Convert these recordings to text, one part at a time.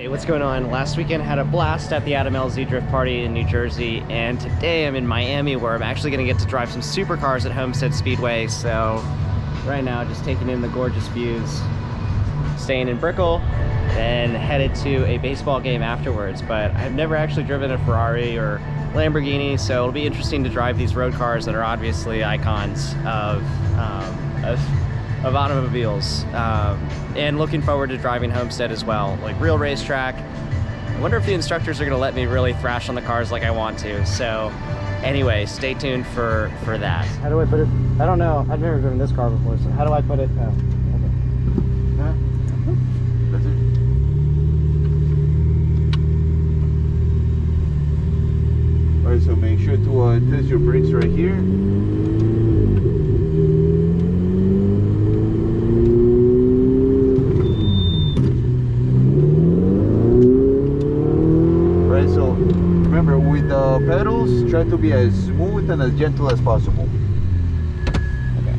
Hey, what's going on? Last weekend had a blast at the Adam LZ Drift Party in New Jersey, and today I'm in Miami where I'm actually going to get to drive some supercars at Homestead Speedway. So right now just taking in the gorgeous views, staying in Brickell, then headed to a baseball game afterwards. But I've never actually driven a Ferrari or Lamborghini, so it'll be interesting to drive these road cars that are obviously icons of automobiles, and looking forward to driving Homestead as well. Like, real racetrack. I wonder if the instructors are going to let me really thrash on the cars like I want to. So anyway, stay tuned for that. How do I put it? I don't know. I've never driven this car before, so how do I put it? Oh, okay. Huh? That's it. Alright, so make sure to test your brakes right here. Remember, with the pedals, try to be as smooth and as gentle as possible. Okay.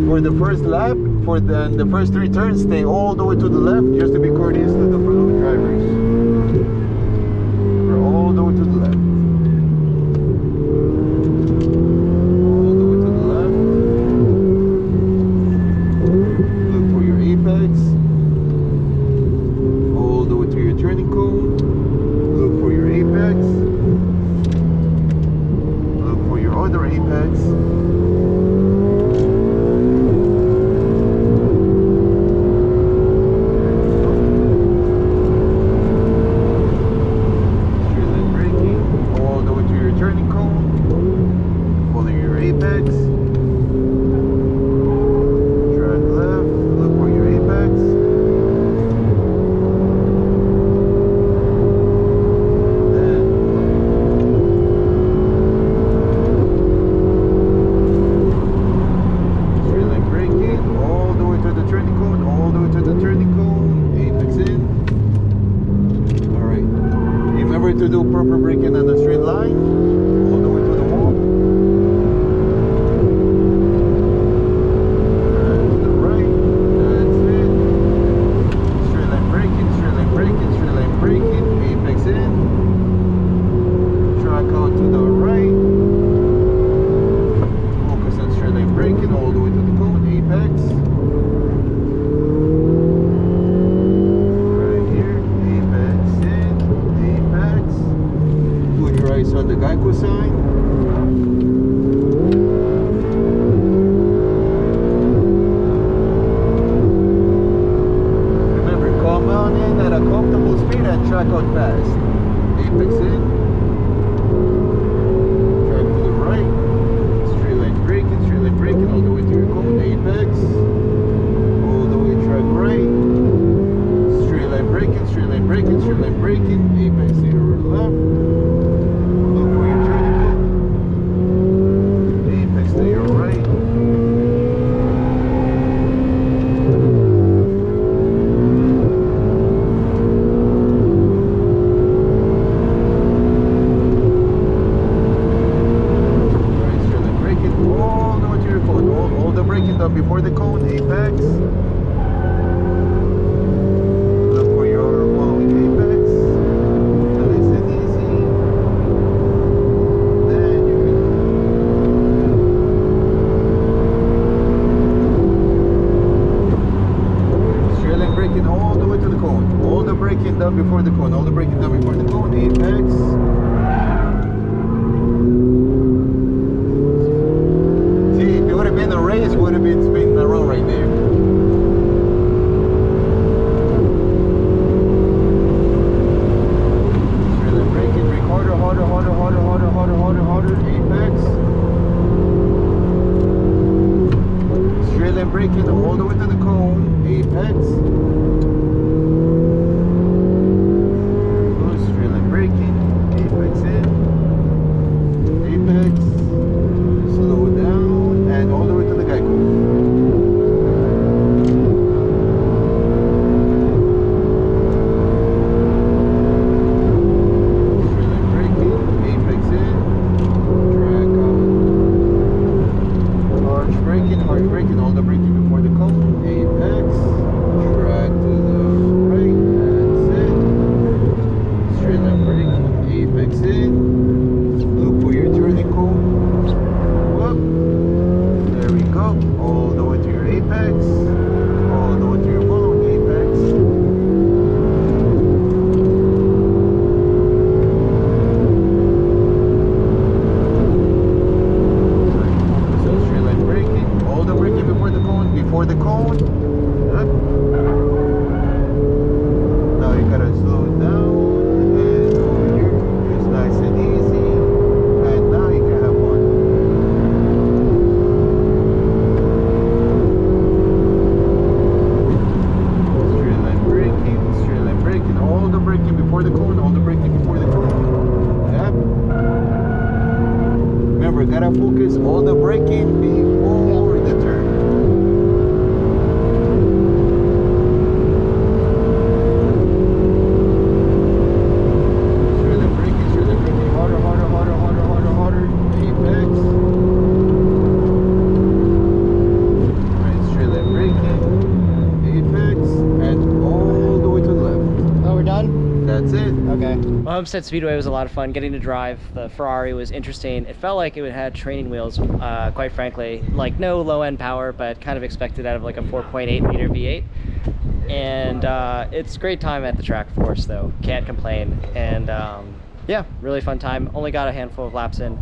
For the first lap, for the first 3 turns, stay all the way to the left, just to be courteous to the fellow drivers. We're all the way to the left. All the way to the left. Look for your apex. Turning cone, look for your apex, look for your other apex, straight line braking, all the way to your turning cone, follow your apex, drag left, look for your apex. To do proper braking on a straight line, all the way to the wall. And to the right, that's it. Straight line braking, straight line braking, straight line braking, apex in. Track out to the right. Focus on straight line braking, all the way to the cone, apex. On the Geico sign. Remember, come on in at a comfortable speed and track out fast. Apex in. Track to the right. Straight line braking all the way to your cone. Apex. All the way track right. Straight line braking, straight line braking, straight line braking. Apex to your left. Before the cone, apex. Look for your following apex. Nice and easy. Then you can straight line braking all the way to the cone. All the braking done before the cone. All the braking done before the cone, apex. Race would have been spinning around right there. Straight line braking, brake harder, harder, harder, harder, harder, harder, harder, harder, apex. Straight line braking all the way to the cone, apex. Straight line braking, apex in, apex. Slow down and all the way to the Geico. Straight line braking, apex in, drag out. Harsh braking, all the braking before the car. before the cone. Yep. Now you gotta slow it down and over here. It's nice and easy. And now you can have fun. Straight line braking, all the braking before the cone, all the braking before the cone. Yep. Remember, gotta focus all the braking before the turn. Straight line braking, harder, harder, harder, harder, harder, harder. Apex. Right, straight line braking, apex, and all the way to the left. Oh, we're done? That's it. Okay. Well, Homestead Speedway was a lot of fun. Getting to drive the Ferrari was interesting. It felt like it had training wheels, quite frankly. Like no low-end power, but kind of expected out of like a 4.8 liter V8. And it's a great time at the track, of course, though. Can't complain. And yeah, really fun time. Only got a handful of laps in,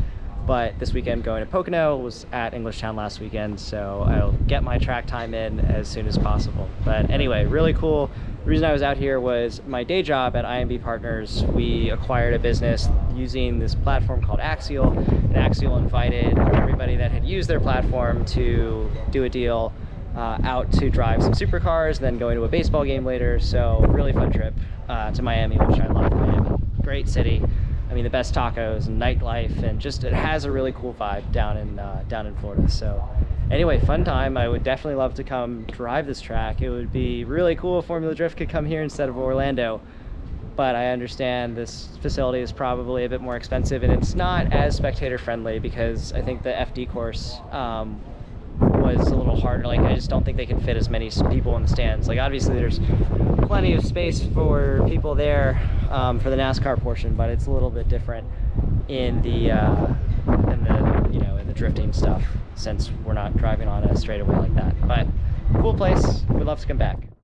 but this weekend going to Pocono, was at Englishtown last weekend, so I'll get my track time in as soon as possible. But anyway, really cool. The reason I was out here was my day job at IMB Partners. We acquired a business using this platform called Axial, and Axial invited everybody that had used their platform to do a deal out to drive some supercars, then going to a baseball game later. So really fun trip to Miami, which I love. Miami, great city. I mean, the best tacos and nightlife, and just it has a really cool vibe down in Florida. So anyway, fun time. I would definitely love to come drive this track. It would be really cool if Formula Drift could come here instead of Orlando, but I understand this facility is probably a bit more expensive, and it's not as spectator friendly because I think the FD course was a little harder. Like, I just don't think they can fit as many people in the stands. Like, obviously there's plenty of space for people there for the NASCAR portion, but it's a little bit different in the in the drifting stuff, since we're not driving on a straightaway like that. But cool place. We'd love to come back.